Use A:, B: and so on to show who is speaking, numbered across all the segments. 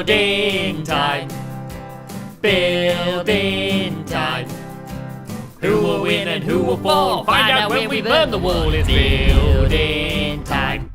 A: Building time. Building time. Who will win and who will fall? Find out when we burn the wall. It's building time.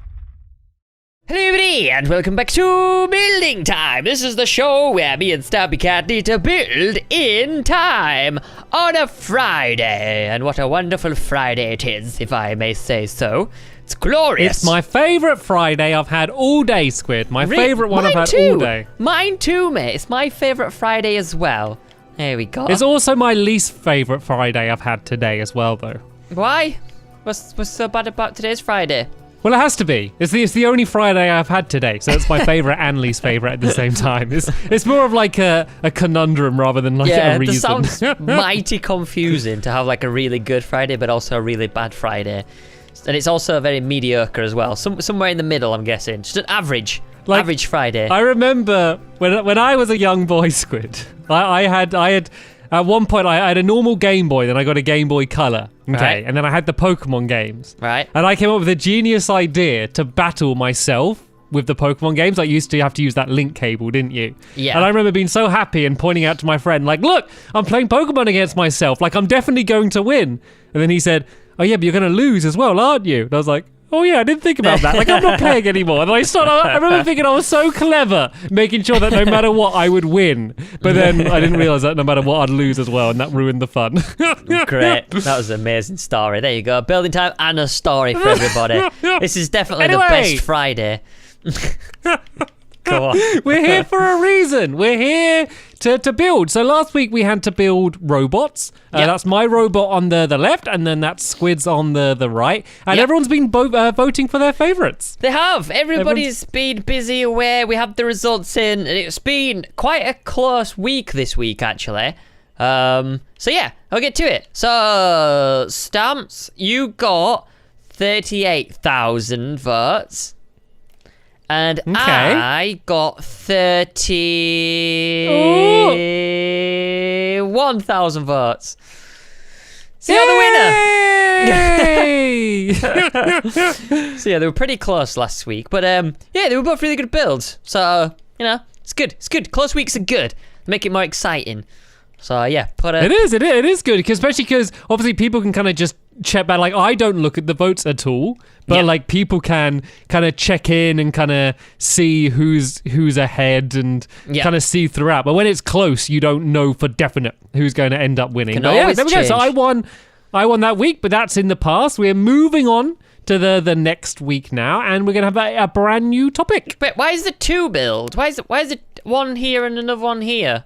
B: Hello everybody and welcome back to Building Time. This is the show where me and Stampy Cat need to build in time on a Friday. And what a wonderful Friday it is, if I may say so. It's glorious.
C: It's my favourite Friday I've had all day, Squid. My favourite one I've had all day.
B: Mine too, mate. It's my favourite Friday as well. There we go.
C: It's also my least favourite Friday I've had today as well, though.
B: Why? What's so bad about today's Friday?
C: Well, it has to be. It's the only Friday I've had today, so it's my favourite and least favourite at the same time. It's more of like a conundrum rather than like a reason.
B: Yeah, it sounds mighty confusing to have like a really good Friday, but also a really bad Friday. And it's also very mediocre as well. Somewhere in the middle, I'm guessing. Just an average Friday.
C: I remember when I was a young boy, Squid, I had at one point I had a normal Game Boy, then I got a Game Boy Color. Okay,
B: right.
C: And then I had the Pokemon games.
B: Right.
C: And I came up with a genius idea to battle myself with the Pokemon games. I used to have to use that link cable, didn't you?
B: Yeah.
C: And I remember being so happy and pointing out to my friend, like, look, I'm playing Pokemon against myself. Like, I'm definitely going to win. And then he said, oh yeah, but you're going to lose as well, aren't you? And I was like, oh yeah, I didn't think about that. Like, I'm not playing anymore. And I remember thinking I was so clever, making sure that no matter what, I would win. But then I didn't realize that no matter what, I'd lose as well, and that ruined the fun.
B: Great. That was an amazing story. There you go. Building time and a story for everybody. This is definitely the best Friday. Go on.
C: We're here for a reason. We're here to build. So last week we had to build robots.
B: Yep.
C: That's my robot on the left, and then that's Squid's on the right. And everyone's been voting for their favourites.
B: They have. Everybody's been busy away. We have the results in, and it's been quite a close week this week, actually. So yeah, I'll get to it. So, Stamps, you got 38,000 votes. And I got 31,000 votes. So you're the winner. So yeah, they were pretty close last week. But yeah, they were both really good builds. So, you know, it's good. It's good. Close weeks are good. Make it more exciting. So yeah, it
C: is good, especially because obviously people can kind of just check back. Like, I don't look at the votes at all, but like people can kind of check in and kind of see who's ahead and kind of see throughout. But when it's close, you don't know for definite who's going to end up winning.
B: But yeah,
C: there we go. So I won that week, but that's in the past. We're moving on to the next week now, and we're gonna have a brand new topic.
B: But why is the two build? Why is it one here and another one here?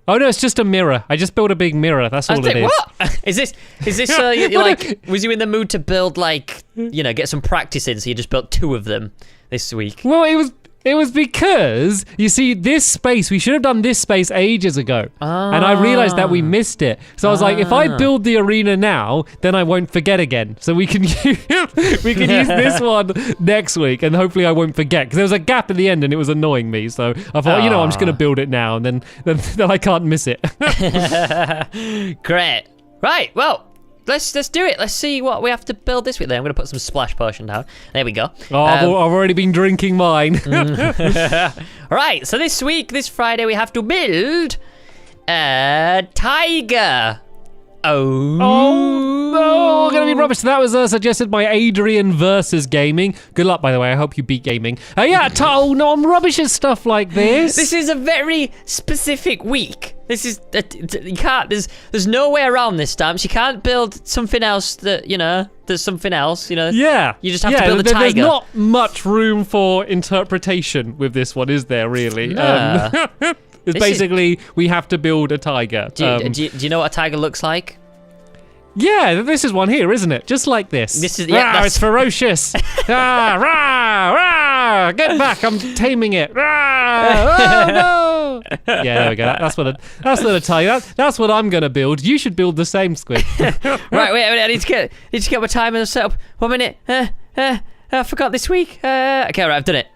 C: Oh no, it's just a mirror. I just built a big mirror. That's all it is.
B: What? Is this like, was you in the mood to build, like, you know, get some practice in, so you just built two of them this week?
C: Well, it was because, you see, this space, we should have done this space ages ago. And I realized that we missed it. So I was like, if I build the arena now, then I won't forget again. So we can use this one next week, and hopefully I won't forget. Because there was a gap at the end and it was annoying me. So I thought, I'm just going to build it now, and then I can't miss it.
B: Great. Right, well, let's do it. Let's see what we have to build this week. Then I'm going to put some splash potion down. There we go.
C: Oh, I've already been drinking mine.
B: Right, so this Friday, we have to build a tiger.
C: Oh, gonna be rubbish. So that was suggested by Adrian versus Gaming. Good luck, by the way. I hope you beat Gaming. No, I'm rubbish at stuff like this.
B: This is a very specific week. This is you can't. There's no way around this, Stamps. You can't build something else there's something else.
C: Yeah.
B: You just have to build a tiger.
C: There's not much room for interpretation with this one, is there? Really?
B: Nah.
C: It's basically we have to build a tiger.
B: Do you know what a tiger looks like?
C: Yeah, this is one here, isn't it? Just like this.
B: This is
C: it's ferocious. Rah, rah, rah. Get back! I'm taming it. Rah, oh, no. Yeah, there we go. That's what a tiger. That's what I'm gonna build. You should build the same, Squid.
B: Right, wait. I need to get my timer set up. 1 minute. I forgot this week. Okay, right, I've done it.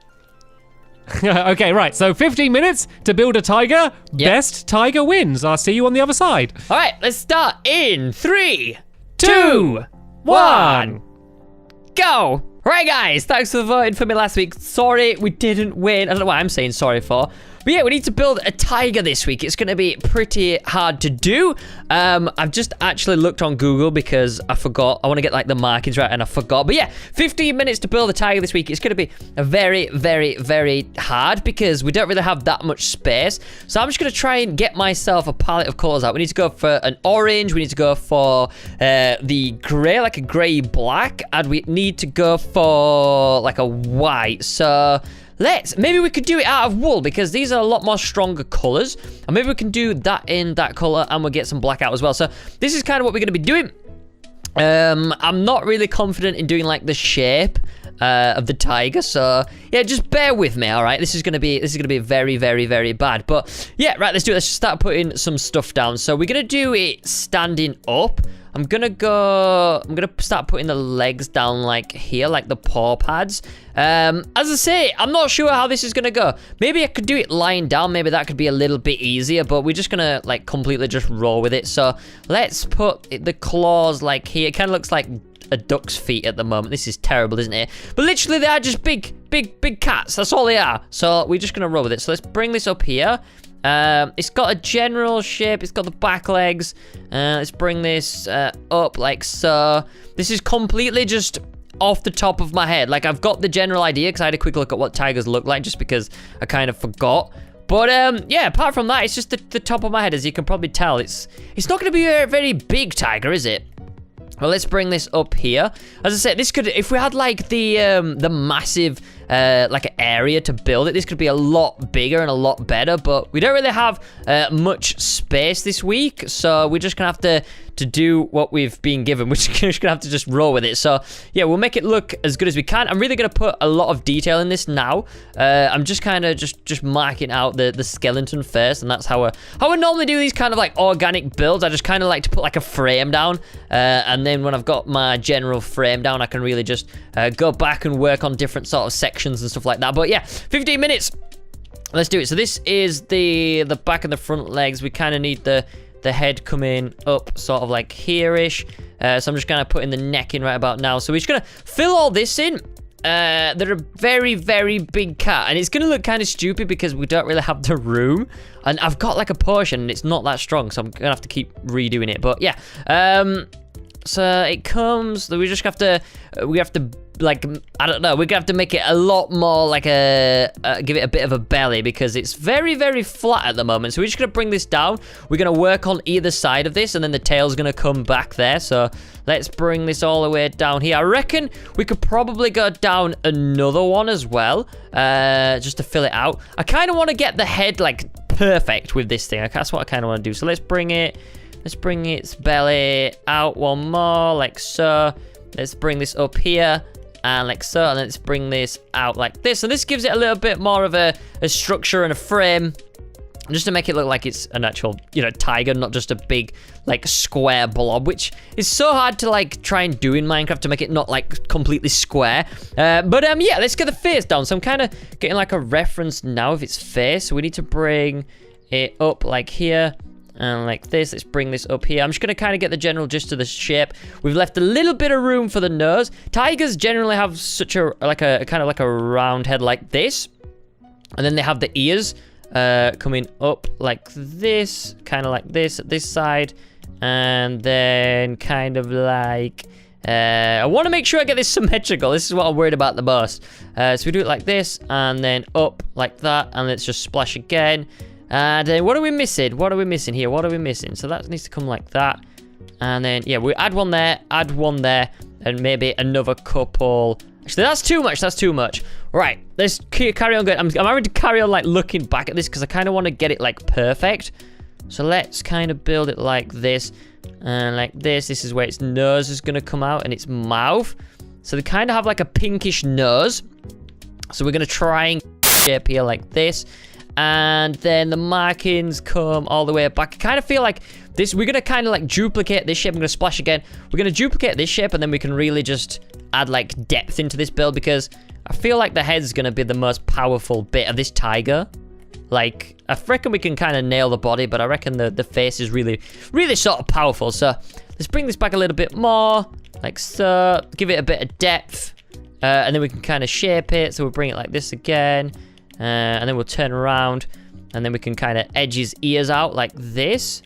C: Okay, right. So 15 minutes to build a tiger.
B: Yep.
C: Best tiger wins. I'll see you on the other side.
B: All right, let's start in 3, 2, 1, go. Right, guys, thanks for voting for me last week. Sorry we didn't win. I don't know what I'm saying sorry for. But yeah, we need to build a tiger this week. It's going to be pretty hard to do. I've just actually looked on Google because I forgot. I want to get like the markings right and I forgot. But yeah, 15 minutes to build a tiger this week. It's going to be a very, very, very hard because we don't really have that much space. So I'm just going to try and get myself a palette of colors out. We need to go for an orange. We need to go for the gray, like a gray black. And we need to go for like a white. So maybe we could do it out of wool because these are a lot more stronger colors. And maybe we can do that in that color and we'll get some black out as well. So this is kind of what we're going to be doing. I'm not really confident in doing like the shape of the tiger, so yeah, just bear with me. All right, this is gonna be very, very, very bad. But yeah, right, let's do it. Let's just start putting some stuff down. So we're gonna do it standing up. I'm gonna start putting the legs down like here, like the paw pads. As I say, I'm not sure how this is gonna go. Maybe I could do it lying down. Maybe that could be a little bit easier, but we're just gonna like completely just roll with it. So let's put the claws like here. It kind of looks like a duck's feet at the moment. This is terrible, isn't it? But literally they are just big cats. That's all they are. So we're just gonna roll with it. So let's bring this up here. It's got a general shape. It's got the back legs. Let's bring this up like so. This is completely just off the top of my head. Like, I've got the general idea because I had a quick look at what tigers look like just because I kind of forgot. But yeah, apart from that, it's just the top of my head. As you can probably tell, it's not going to be a very big tiger, is it? Well, let's bring this up here. As I said, this could, if we had like the massive like an area to build it, this could be a lot bigger and a lot better, but we don't really have much space this week, so we're just gonna have to do what we've been given. We're just gonna have to just roll with it. So yeah, we'll make it look as good as we can. I'm really gonna put a lot of detail in this now. I'm just kind of just marking out the skeleton first, and that's how I normally do these kind of like organic builds. I just kind of like to put like a frame down, and then when I've got my general frame down, I can really just go back and work on different sort of sections and stuff like that. But yeah, 15 minutes. Let's do it. So this is the back and the front legs. We kind of need the head coming up sort of like here-ish. So I'm just gonna put in the neck in right about now. So we're just gonna fill all this in. They're a very, very big cat, and it's gonna look kind of stupid because we don't really have the room. And I've got like a potion and it's not that strong, so I'm gonna have to keep redoing it. But yeah, so it comes, we just have to, like, I don't know, we're gonna have to make it a lot more like give it a bit of a belly because it's very, very flat at the moment. So we're just gonna bring this down. We're gonna work on either side of this, and then the tail's gonna come back there. So let's bring this all the way down here. I reckon we could probably go down another one as well, just to fill it out. I kind of want to get the head like perfect with this thing. That's what I kind of want to do. So let's bring its belly out one more, like so. Let's bring this up here, and like so, and let's bring this out like this. And this gives it a little bit more of a structure and a frame, just to make it look like it's an actual, tiger, not just a big, like, square blob, which is so hard to, like, try and do in Minecraft to make it not, like, completely square. But yeah, let's get the face down. So I'm kind of getting, like, a reference now of its face. So we need to bring it up, like, here. And like this, let's bring this up here. I'm just gonna kind of get the general gist of the shape. We've left a little bit of room for the nose. Tigers generally have such a kind of like a round head like this, and then they have the ears coming up like this, kind of like this at this side, and then kind of like I want to make sure I get this symmetrical. This is what I'm worried about the most. So we do it like this, and then up like that, and let's just splash again. And then what are we missing? What are we missing here? What are we missing? So that needs to come like that. And then, yeah, we add one there, and maybe another couple. Actually, that's too much. That's too much. Right, let's carry on going. I'm having to carry on, like, looking back at this because I kind of want to get it, like, perfect. So let's kind of build it like this. And like this. This is where its nose is going to come out, and its mouth. So they kind of have, like, a pinkish nose. So we're going to try and shape here like this. And then the markings come all the way back. I kind of feel like this, we're going to kind of like duplicate this shape. I'm going to splash again. We're going to duplicate this shape, and then we can really just add like depth into this build because I feel like the head's going to be the most powerful bit of this tiger. Like, I reckon we can kind of nail the body, but I reckon the face is really, really sort of powerful. So let's bring this back a little bit more, like so. Give it a bit of depth. And then we can kind of shape it. So we'll bring it like this again. And then we'll turn around. And then we can kind of edge his ears out like this.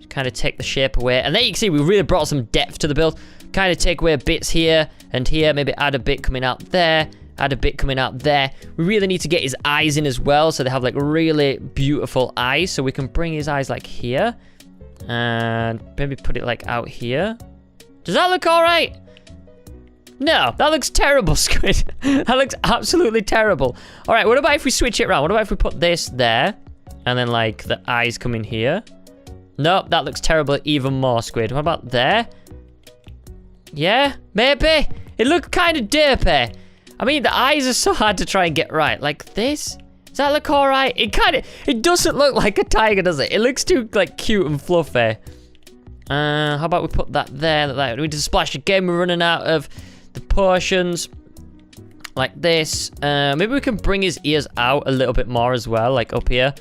B: Kind of take the shape away. And there you can see we really brought some depth to the build. Kind of take away bits here and here. Maybe add a bit coming out there. Add a bit coming out there. We really need to get his eyes in as well, so they have like really beautiful eyes. So we can bring his eyes like here. And maybe put it like out here. Does that look all right? No, that looks terrible, Squid. That looks absolutely terrible. All right, what about if we switch it around? What about if we put this there? And then like the eyes come in here. Nope, that looks terrible even more, Squid. What about there? Yeah, maybe. It looked kind of derpy. I mean, the eyes are so hard to try and get right. Like this? Does that look all right? It doesn't look like a tiger, does it? It looks too, like, cute and fluffy. How about we put that there? We need to splash again. We're running out of the potions. Like this. Maybe we can bring his ears out a little bit more as well, like up here.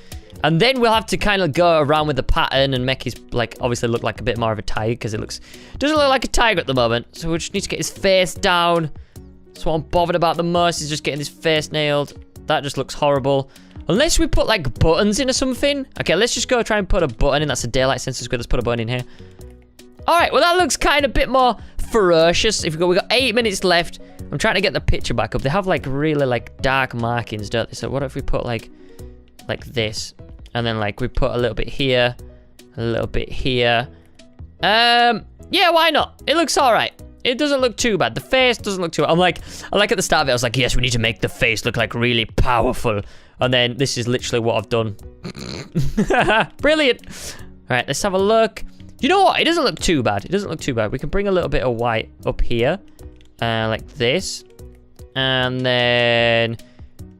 B: And then we'll have to kind of go around with the pattern and make his, like, obviously look like a bit more of a tiger because it doesn't look like a tiger at the moment. So we just need to get his face down. That's what I'm bothered about the most, is just getting his face nailed. That just looks horrible. Unless we put like buttons in or something. Okay, let's just go try and put a button in. That's a daylight sensor squid. Let's put a button in here. All right, well that looks kind of a bit more ferocious. We got 8 minutes left. I'm trying to get the picture back up. They have like really like dark markings, don't they? So what if we put like this, and then like we put a little bit here, a little bit here. Yeah, why not? It looks all right. It doesn't look too bad. The face doesn't look too bad. I like at the start of it, I was like, yes, we need to make the face look like really powerful. And then this is literally what I've done. Brilliant. All right, let's have a look. You know what? It doesn't look too bad. It doesn't look too bad. We can bring a little bit of white up here, like this. And then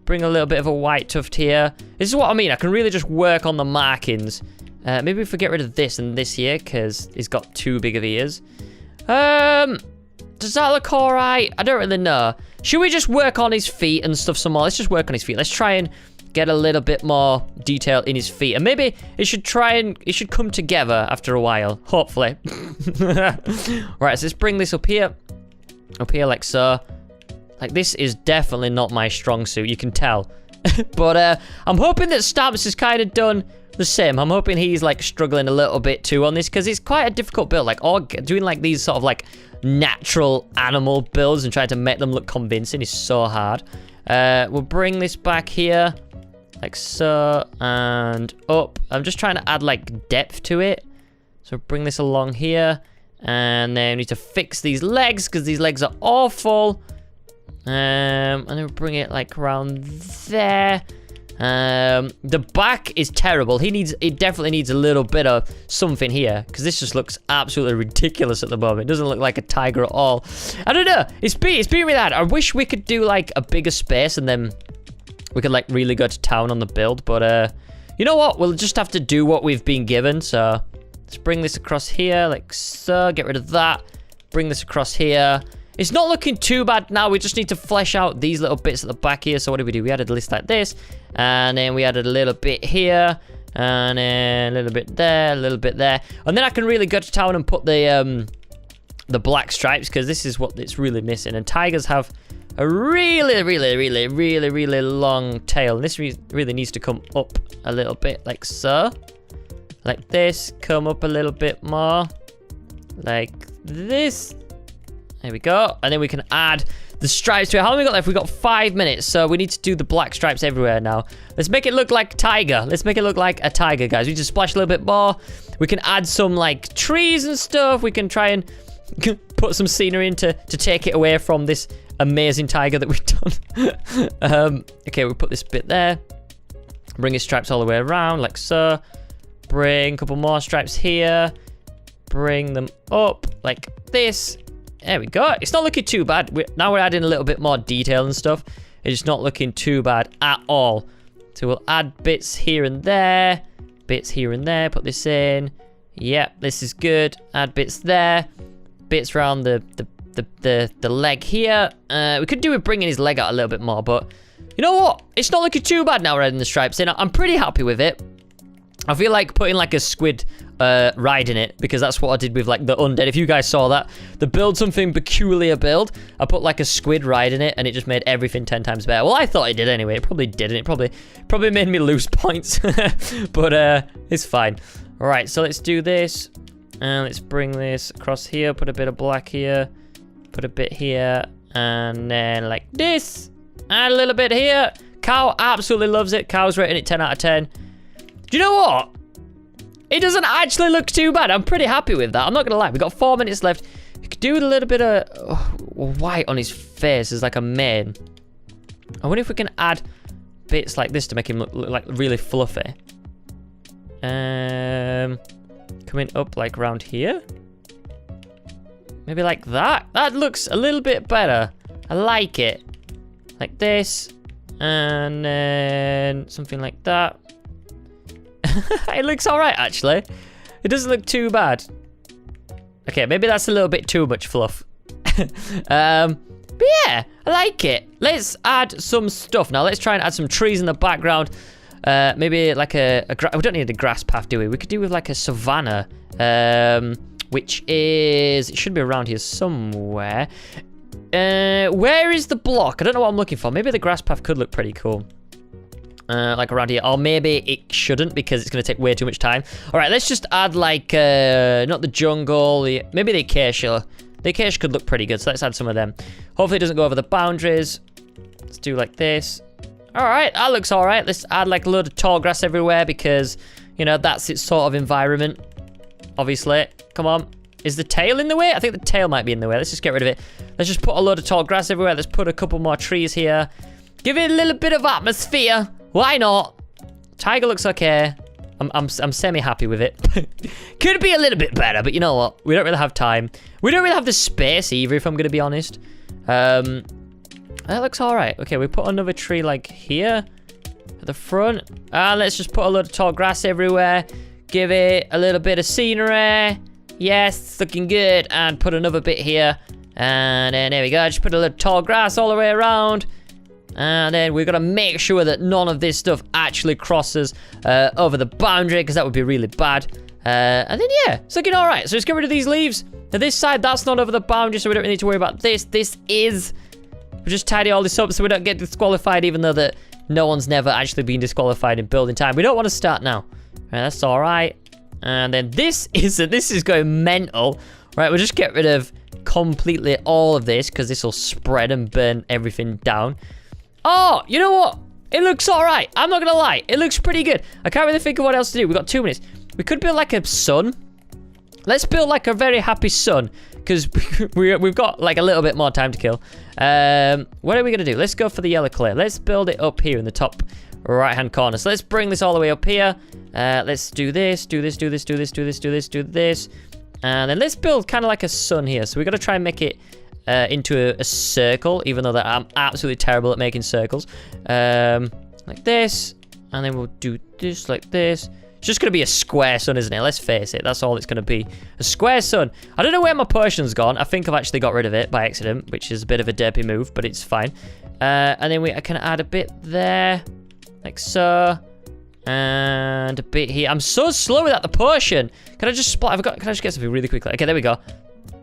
B: bring a little bit of a white tuft here. This is what I mean. I can really just work on the markings. Maybe if we get rid of this and this here, because he's got too big of ears. Does that look all right? I don't really know. Should we just work on his feet and stuff some more? Let's just work on his feet. Let's try and get a little bit more detail in his feet. And maybe it should come together after a while. Hopefully. Right, so let's bring this up here. Up here like so. Like this is definitely not my strong suit, you can tell. But I'm hoping that Stamps has kind of done the same. I'm hoping he's like struggling a little bit too on this, because it's quite a difficult build. Like doing like these sort of like natural animal builds and trying to make them look convincing is so hard. We'll bring this back here like so and up. I'm just trying to add like depth to it. So bring this along here, and then we need to fix these legs because these legs are awful. And then we'll bring it like around there. The back is terrible. It definitely needs a little bit of something here, because this just looks absolutely ridiculous at the moment. It doesn't look like a tiger at all. I don't know. It's being really hard. I wish we could do like a bigger space and then we could like really go to town on the build. But you know what? We'll just have to do what we've been given. So let's bring this across here like so. Get rid of that. Bring this across here. It's not looking too bad now. We just need to flesh out these little bits at the back here. So what did we do? We added a list like this. And then we added a little bit here. And then a little bit there, a little bit there. And then I can really go to town and put the black stripes, because this is what it's really missing. And tigers have a really, really, really, really, really long tail. This really needs to come up a little bit like so. Like this. Come up a little bit more. Like this. There we go. And then we can add the stripes to it. How long have we got left? We've got 5 minutes. So we need to do the black stripes everywhere now. Let's make it look like tiger. Let's make it look like a tiger, guys. We just splash a little bit more. We can add some like trees and stuff. We can try and put some scenery in to take it away from this amazing tiger that we've done. Okay, we'll put this bit there. Bring his stripes all the way around like so. Bring a couple more stripes here. Bring them up like this. There we go. It's not looking too bad. Now we're adding a little bit more detail and stuff. It's not looking too bad at all. So we'll add bits here and there. Bits here and there. Put this in. Yep, this is good. Add bits there. Bits around the leg here. We could do with bringing his leg out a little bit more, but you know what? It's not looking too bad now we're adding the stripes in. I'm pretty happy with it. I feel like putting like a squid riding it, because that's what I did with like the undead. If you guys saw that, the build something peculiar build, I put like a squid riding it, and it just made everything 10 times better. Well, I thought it did anyway. It probably didn't. It probably made me lose points, but it's fine. All right, so let's do this, and let's bring this across here. Put a bit of black here, put a bit here, and then like this, and a little bit here. Cow absolutely loves it. Cow's rating it 10 out of 10. Do you know what? It doesn't actually look too bad. I'm pretty happy with that. I'm not gonna lie. We've got 4 minutes left. You could do with a little bit of white on his face as like a mane. I wonder if we can add bits like this to make him look like really fluffy. Coming up like around here. Maybe like that. That looks a little bit better. I like it. Like this. And then something like that. It looks all right, actually. It doesn't look too bad. Okay, maybe that's a little bit too much fluff. But yeah, I like it. Let's add some stuff. Now, let's try and add some trees in the background. Maybe like we don't need a grass path, do we? We could do with like a savanna, which is, it should be around here somewhere. Where is the block? I don't know what I'm looking for. Maybe the grass path could look pretty cool. Like around here. Or maybe it shouldn't, because it's going to take way too much time. All right, let's just add like, not the jungle, maybe the acacia. The acacia could look pretty good, so let's add some of them. Hopefully it doesn't go over the boundaries. Let's do like this. All right, that looks all right. Let's add like a load of tall grass everywhere, because, you know, that's its sort of environment. Obviously. Come on. Is the tail in the way? I think the tail might be in the way. Let's just get rid of it. Let's just put a load of tall grass everywhere. Let's put a couple more trees here. Give it a little bit of atmosphere. Why not? Tiger looks okay. I'm semi-happy with it. Could be a little bit better, but you know what? We don't really have time. We don't really have the space either, if I'm going to be honest. That looks all right. Okay, we put another tree like here at the front. And let's just put a load of tall grass everywhere. Give it a little bit of scenery. Yes, it's looking good. And put another bit here. And then there we go. Just put a little tall grass all the way around. And then we've got to make sure that none of this stuff actually crosses over the boundary, because that would be really bad. And then, yeah, it's looking all right. So let's get rid of these leaves. Now, this side, that's not over the boundary, so we don't really need to worry about this. This is. We'll just tidy all this up so we don't get disqualified, even though that no one's never actually been disqualified in building time. We don't want to start now. All right, that's all right. And then this is going mental. Right, we'll just get rid of completely all of this, because this will spread and burn everything down. Oh, you know what? It looks all right. I'm not going to lie. It looks pretty good. I can't really think of what else to do. We've got 2 minutes. We could build like a sun. Let's build like a very happy sun, because we've got like a little bit more time to kill. What are we going to do? Let's go for the yellow clay. Let's build it up here in the top right-hand corner. So let's bring this all the way up here. Let's do this, do this, do this, do this, do this, do this, do this. And then let's build kind of like a sun here. So we've got to try and make it into a circle, even though that I'm absolutely terrible at making circles. Like this, and then we'll do this like this. It's just going to be a square sun, isn't it? Let's face it, that's all it's going to be. A square sun. I don't know where my potion's gone. I think I've actually got rid of it by accident, which is a bit of a derpy move, but it's fine. And then I can add a bit there, like so. And a bit here. I'm so slow without the potion. Can I just spot? Can I just get something really quickly? Okay, there we go.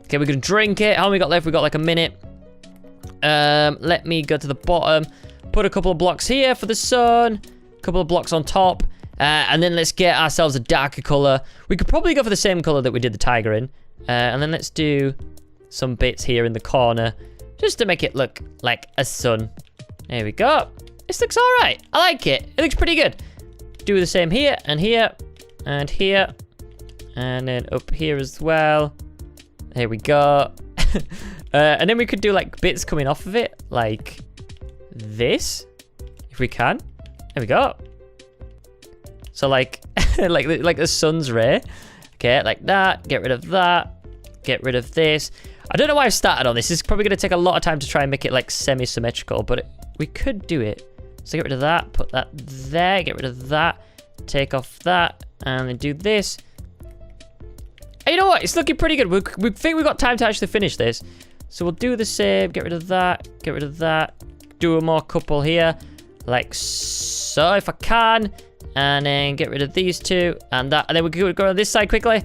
B: Okay, we're gonna drink it. How long we got left? We got like a minute. Let me go to the bottom. Put a couple of blocks here for the sun. A couple of blocks on top. And then let's get ourselves a darker color. We could probably go for the same color that we did the tiger in. And then let's do some bits here in the corner, just to make it look like a sun. There we go. This looks all right. I like it. It looks pretty good. Do the same here and here and here, and then up here as well. There we go. And then we could do like bits coming off of it, like this, if we can. There we go. So like, like the sun's ray. Okay, like that. Get rid of that. Get rid of this. I don't know why I've started on this. It's probably going to take a lot of time to try and make it like semi-symmetrical, but we could do it. So get rid of that, put that there, get rid of that, take off that, and then do this. And you know what? It's looking pretty good. We think we've got time to actually finish this. So we'll do the same, get rid of that, do a more couple here. like so if I can. And then get rid of these two and that. And then we could go on this side quickly.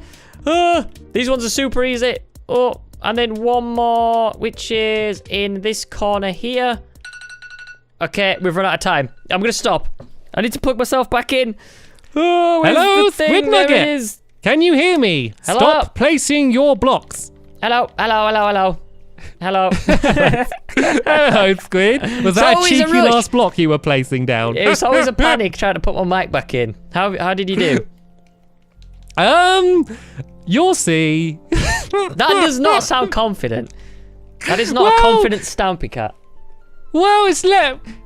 B: These ones are super easy. Oh, and then one more, which is in this corner here. Okay, we've run out of time. I'm going to stop. I need to plug myself back in. Oh,
C: Hello,
B: the thing?
C: Squid
B: There it
C: Nugget.
B: is.
C: Can you hear me?
B: Hello?
C: Stop placing your blocks.
B: Hello. Hello,
C: Hello, Squid. Was
B: It's
C: that a
B: always a
C: cheeky
B: rush.
C: last block you were placing down?
B: It was always a panic trying to put my mic back in. How did you do?
C: You'll see.
B: That does not sound confident. That is not a
C: Well-
B: confident Stampy Cat.
C: Well,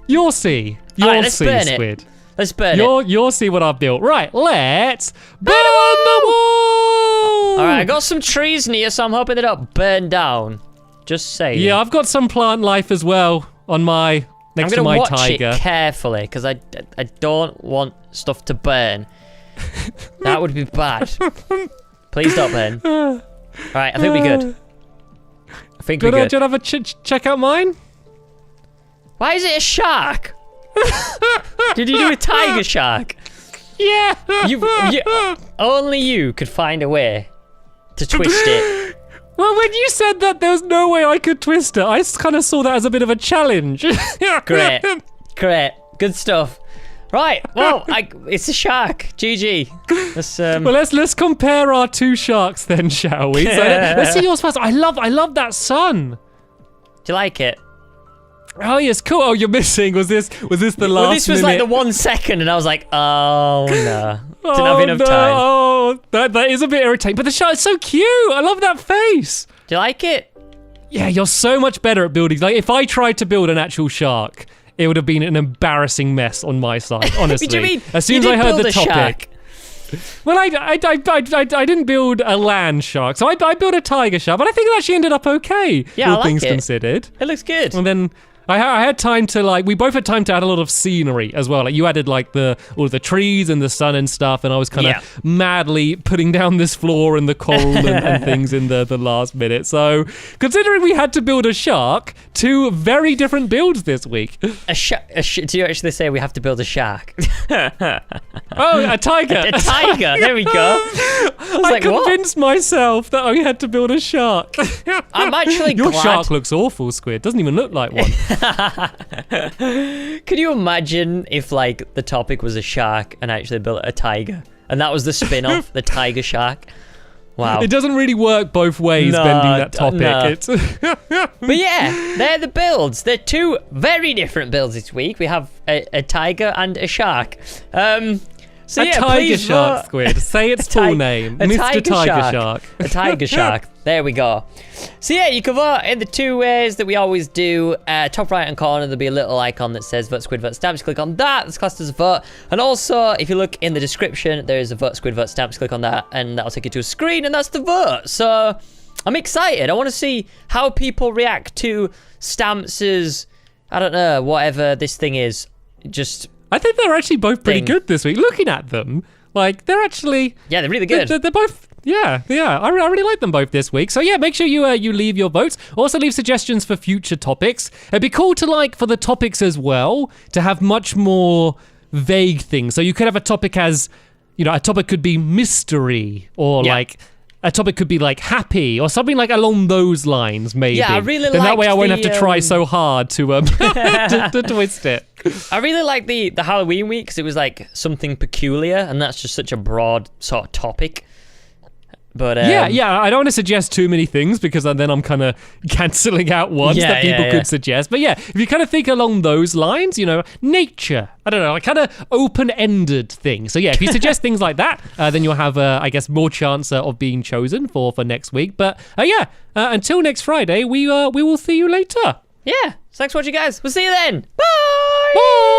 C: you'll see. You'll
B: Alright, let's
C: see,
B: burn it.
C: Squid.
B: Let's burn it.
C: You'll see what I've built. Right, let's burn the wall.
B: All right, I got some trees near, so I'm hoping they don't burn down. Just saying.
C: Yeah, I've got some plant life as well on my next to
B: I'm
C: my
B: gonna watch
C: tiger.
B: it carefully because I don't want stuff to burn. That would be bad. Please don't burn. All right, I think we're good. I think we're
C: Do you
B: good.
C: have a check out mine?
B: Why is it a shark? Did you do a tiger shark?
C: Yeah.
B: Only you could find a way to twist it.
C: Well, when you said that there was no way I could twist it, I kind of saw that as a bit of a challenge.
B: Great. Good stuff. Right, well, it's a shark. GG.
C: Well, let's compare our two sharks then, shall we? So let's see yours first. I love that sun.
B: Do you like it?
C: Oh yes, cool. Oh, you're missing. Was this the last?
B: Well, this was like
C: minute?
B: the 1 second, and I was like, oh no, didn't
C: Oh,
B: have enough
C: no.
B: time.
C: Oh, that is a bit irritating. But the shark is so cute. I love that face.
B: Do you like it?
C: Yeah, you're so much better at building. Like, if I tried to build an actual shark, it would have been an embarrassing mess on my side, honestly.
B: What do you mean?
C: As soon
B: You
C: as I
B: did
C: heard
B: build
C: the
B: a
C: topic.
B: shark.
C: Well, I didn't build a land shark, so I built a tiger shark, but I think it actually ended up okay,
B: Yeah, I
C: all
B: like
C: things
B: it.
C: considered.
B: It looks good.
C: And then I had time to we both had time to add a lot of scenery as well. Like you added like all the trees and the sun and stuff, and I was kind of
B: Yeah.
C: madly putting down this floor and the coral and things in the last minute. So considering we had to build a shark, two very different builds this week.
B: Do you actually say we have to build a shark?
C: Oh, a tiger.
B: A tiger. There we go. I was
C: I
B: like, what?
C: convinced myself that I had to build a shark.
B: I'm actually
C: Your
B: glad.
C: shark looks awful, Squid. Doesn't even look like one.
B: Could you imagine if like the topic was a shark and I actually built a tiger, and that was the spin-off, the tiger shark? Wow.
C: It doesn't really work both ways,
B: No,
C: bending that topic.
B: no.
C: It's
B: But yeah, they're the builds. They're two very different builds this week. We have a tiger and a shark. So
C: a
B: yeah,
C: tiger
B: please
C: shark,
B: vote.
C: Squid. Say its
B: A ti-
C: full name.
B: a
C: Mr. Tiger Shark.
B: A tiger shark. There we go. So yeah, you can vote in the two ways that we always do. Top right hand corner, there'll be a little icon that says vote Squid, vote Stamp. Just click on that. That's classed as a vote. And also, if you look in the description, there is a vote Squid, vote Stamp. Just click on that, and that'll take you to a screen, and that's the vote. So I'm excited. I want to see how people react to Stamps' I don't know, whatever this thing is. Just
C: I think they're actually both pretty
B: Thing.
C: good this week. Looking at them, like they're actually
B: yeah, they're really good.
C: They're both. Yeah. I really like them both this week. So yeah, make sure you leave your votes. Also leave suggestions for future topics. It'd be cool to for the topics as well to have much more vague things. So you could have a topic as, a topic could be mystery or
B: Yeah.
C: like. A topic could be like happy or something like along those lines, maybe.
B: Yeah, I really
C: then that way I
B: liked
C: won't have
B: the,
C: to try so hard to to twist it.
B: I really like the Halloween week because it was like something peculiar, and that's just such a broad sort of topic. But
C: Yeah, I don't want to suggest too many things because then I'm kind of cancelling out ones
B: Yeah,
C: that people
B: yeah.
C: could suggest. But yeah, if you kind of think along those lines, nature, I don't know, a kind of open-ended thing. So yeah, if you suggest things like that, then you'll have, I guess, more chance of being chosen for next week. But until next Friday, we will see you later.
B: Yeah. So thanks for watching, guys. We'll see you then. Bye.
C: Bye!